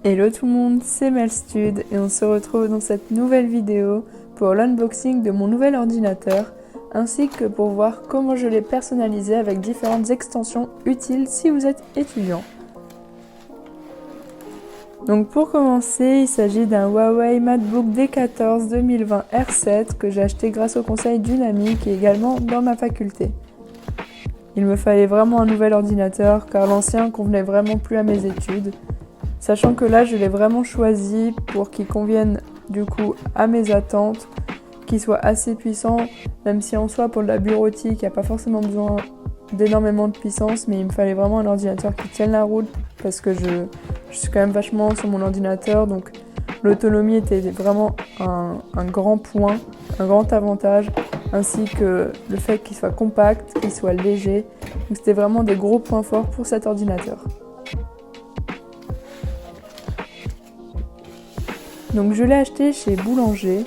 Hello tout le monde, c'est Malstud et on se retrouve dans cette nouvelle vidéo pour l'unboxing de mon nouvel ordinateur ainsi que pour voir comment je l'ai personnalisé avec différentes extensions utiles si vous êtes étudiant. Donc pour commencer, il s'agit d'un Huawei MateBook D14 2020 R7 que j'ai acheté grâce au conseil d'une amie qui est également dans ma faculté. Il me fallait vraiment un nouvel ordinateur car l'ancien convenait vraiment plus à mes études. Sachant que là, je l'ai vraiment choisi pour qu'il convienne du coup à mes attentes, qu'il soit assez puissant, même si en soi pour de la bureautique, il n'y a pas forcément besoin d'énormément de puissance, mais il me fallait vraiment un ordinateur qui tienne la route parce que je suis quand même vachement sur mon ordinateur, donc l'autonomie était vraiment un grand point, un grand avantage, ainsi que le fait qu'il soit compact, qu'il soit léger, donc c'était vraiment des gros points forts pour cet ordinateur. Donc je l'ai acheté chez Boulanger.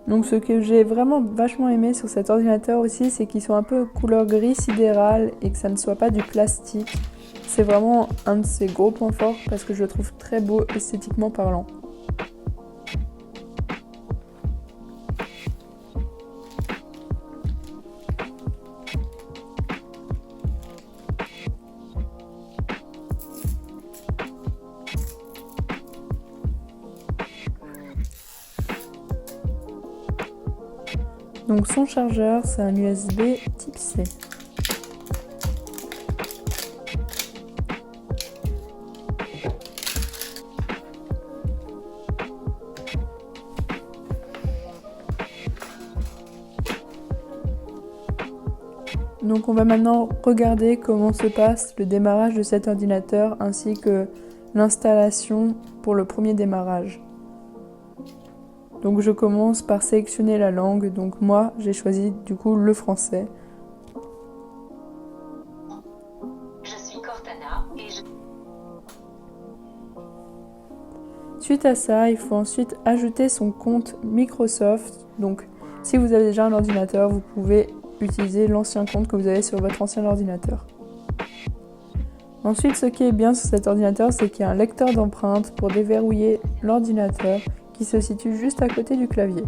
Donc ce que j'ai vraiment vachement aimé sur cet ordinateur aussi, c'est qu'il soit un peu couleur gris sidéral et que ça ne soit pas du plastique. C'est vraiment un de ses gros points forts parce que je le trouve très beau esthétiquement parlant. Donc son chargeur, c'est un USB type C. Donc on va maintenant regarder comment se passe le démarrage de cet ordinateur ainsi que l'installation pour le premier démarrage. Donc je commence par sélectionner la langue, donc moi j'ai choisi du coup le français. Je suis Cortana et Suite à ça, il faut ensuite ajouter son compte Microsoft. Donc si vous avez déjà un ordinateur, vous pouvez utiliser l'ancien compte que vous avez sur votre ancien ordinateur. Ensuite, ce qui est bien sur cet ordinateur, c'est qu'il y a un lecteur d'empreintes pour déverrouiller l'ordinateur qui se situe juste à côté du clavier.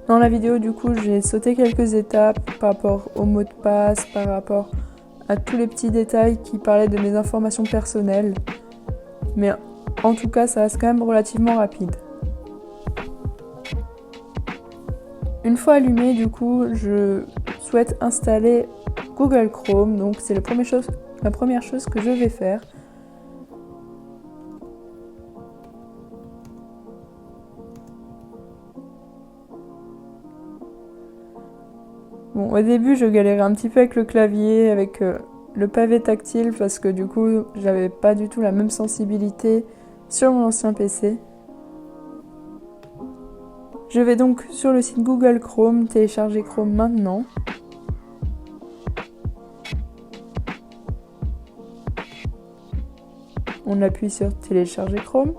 Dans la vidéo, du coup, j'ai sauté quelques étapes par rapport au mot de passe, par rapport à tous les petits détails qui parlaient de mes informations personnelles. Mais en tout cas, ça reste quand même relativement rapide. Une fois allumé, du coup, je souhaite installer Google Chrome. Donc c'est la première chose que je vais faire. Bon, au début, je galérais un petit peu avec le clavier, avec le pavé tactile, parce que du coup, j'avais pas du tout la même sensibilité sur mon ancien PC. Je vais donc sur le site Google Chrome, télécharger Chrome maintenant. On appuie sur télécharger Chrome.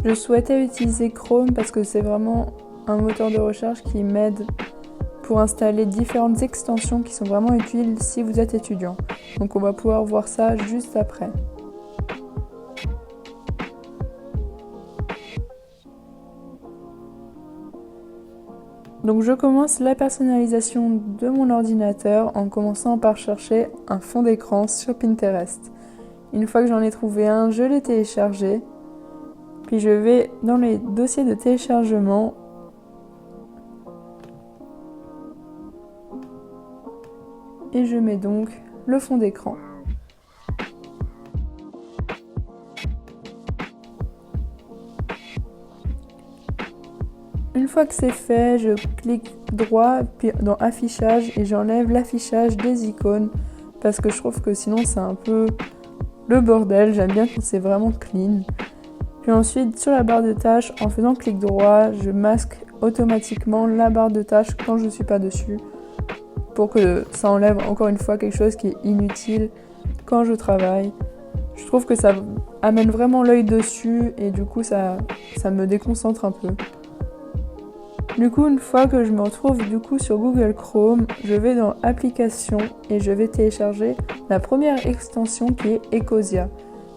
Je souhaitais utiliser Chrome parce que c'est vraiment un moteur de recherche qui m'aide pour installer différentes extensions qui sont vraiment utiles si vous êtes étudiant. Donc on va pouvoir voir ça juste après. Donc je commence la personnalisation de mon ordinateur en commençant par chercher un fond d'écran sur Pinterest. Une fois que j'en ai trouvé un, je l'ai téléchargé. Puis je vais dans les dossiers de téléchargement et je mets donc le fond d'écran. Une fois que c'est fait, je clique droit puis dans affichage et j'enlève l'affichage des icônes parce que je trouve que sinon c'est un peu le bordel. J'aime bien quand c'est vraiment clean. Puis ensuite, sur la barre de tâches, en faisant clic droit, je masque automatiquement la barre de tâches quand je ne suis pas dessus pour que ça enlève encore une fois quelque chose qui est inutile quand je travaille. Je trouve que ça amène vraiment l'œil dessus et du coup ça me déconcentre un peu. Du coup, une fois que je me retrouve sur Google Chrome, je vais dans Applications et je vais télécharger la première extension qui est Ecosia.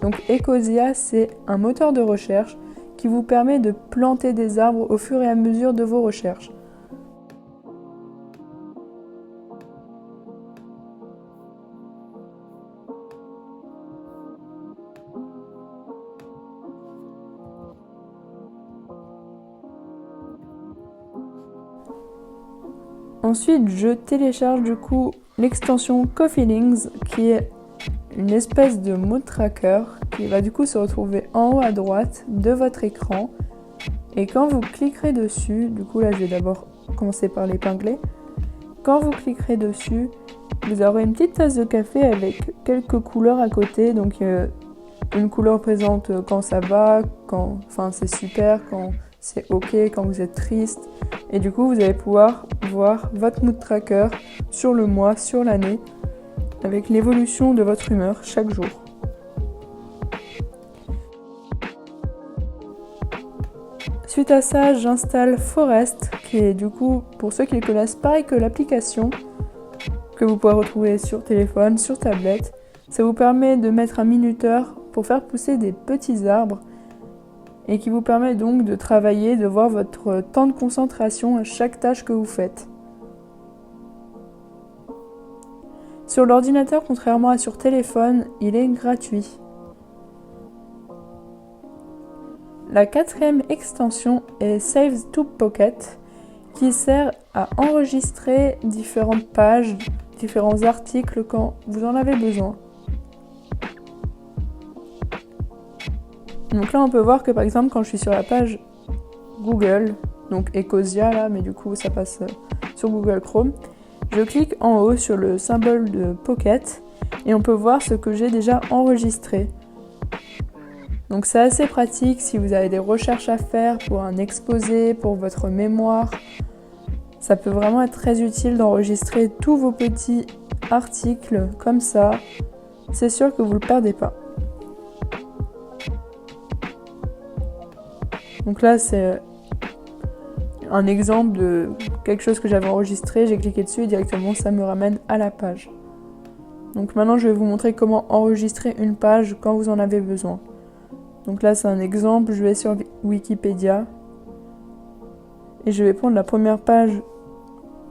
Donc Ecosia, c'est un moteur de recherche qui vous permet de planter des arbres au fur et à mesure de vos recherches. Ensuite, je télécharge l'extension CoFeelings qui est une espèce de mood tracker qui va se retrouver en haut à droite de votre écran. Et quand vous cliquerez dessus, là je vais d'abord commencer par l'épingler. Quand vous cliquerez dessus, vous aurez une petite tasse de café avec quelques couleurs à côté. Donc une couleur présente quand ça va, quand c'est super, quand c'est ok, quand vous êtes triste. Et vous allez pouvoir voir votre mood tracker sur le mois, sur l'année, avec l'évolution de votre humeur chaque jour. Suite à ça, j'installe Forest, qui est pour ceux qui le connaissent, pareil que l'application que vous pouvez retrouver sur téléphone, sur tablette. Ça vous permet de mettre un minuteur pour faire pousser des petits arbres et qui vous permet donc de travailler, de voir votre temps de concentration à chaque tâche que vous faites. Sur l'ordinateur, contrairement à sur téléphone, il est gratuit. La quatrième extension est Save to Pocket, qui sert à enregistrer différentes pages, différents articles quand vous en avez besoin. Donc là, on peut voir que par exemple, quand je suis sur la page Google, donc Ecosia là, mais ça passe sur Google Chrome, je clique en haut sur le symbole de Pocket et on peut voir ce que j'ai déjà enregistré. Donc c'est assez pratique si vous avez des recherches à faire pour un exposé, pour votre mémoire. Ça peut vraiment être très utile d'enregistrer tous vos petits articles comme ça. C'est sûr que vous ne le perdez pas. Donc là, c'est un exemple de quelque chose que j'avais enregistré. J'ai cliqué dessus et directement, ça me ramène à la page. Donc maintenant, je vais vous montrer comment enregistrer une page quand vous en avez besoin. Donc là, c'est un exemple. Je vais sur Wikipédia et je vais prendre la première page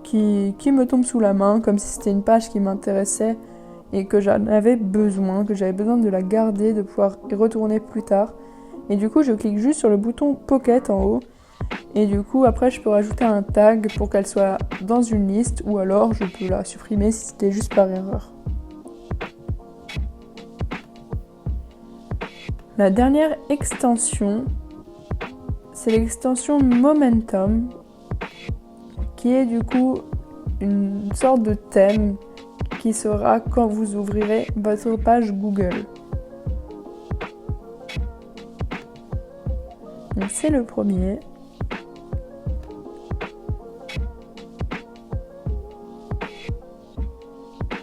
qui me tombe sous la main, comme si c'était une page qui m'intéressait et que j'en avais besoin, que j'avais besoin de la garder, de pouvoir y retourner plus tard. Et je clique juste sur le bouton Pocket en haut. Et après, je peux rajouter un tag pour qu'elle soit dans une liste ou alors je peux la supprimer si c'était juste par erreur. La dernière extension, c'est l'extension Momentum, qui est une sorte de thème qui sera quand vous ouvrirez votre page Google. Donc c'est le premier.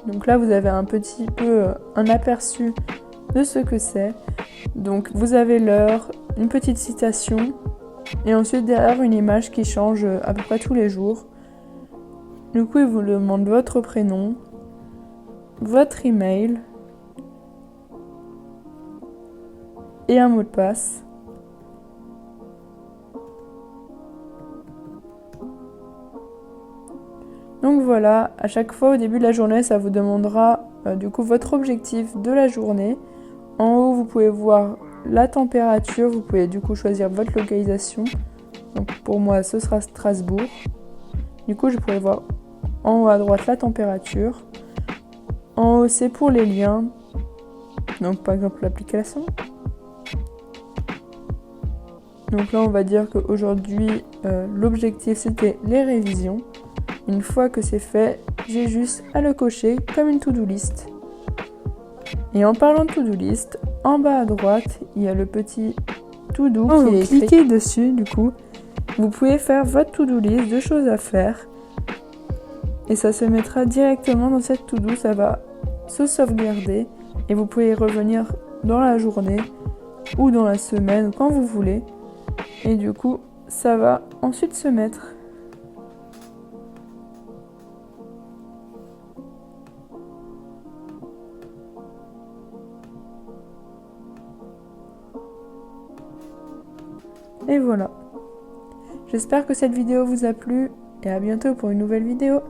Donc là, vous avez un petit peu un aperçu de ce que c'est. Donc vous avez l'heure, une petite citation et ensuite derrière une image qui change à peu près tous les jours. Il vous demande votre prénom, votre email et un mot de passe. Donc voilà, à chaque fois au début de la journée, ça vous demandera votre objectif de la journée. En haut, vous pouvez voir la température, vous pouvez choisir votre localisation. Donc pour moi, ce sera Strasbourg. Je pourrais voir en haut à droite la température. En haut, c'est pour les liens. Donc par exemple l'application. Donc là, on va dire qu'aujourd'hui, l'objectif, c'était les révisions. Une fois que c'est fait, j'ai juste à le cocher comme une to-do list. Et en parlant de to-do list, en bas à droite, il y a le petit to-do qui est écrit. Cliquez dessus, du coup, vous pouvez faire votre to-do list de choses à faire. Et ça se mettra directement dans cette to-do, ça va se sauvegarder. Et vous pouvez y revenir dans la journée ou dans la semaine, quand vous voulez. Et du coup, ça va ensuite se mettre. Et voilà. J'espère que cette vidéo vous a plu et à bientôt pour une nouvelle vidéo.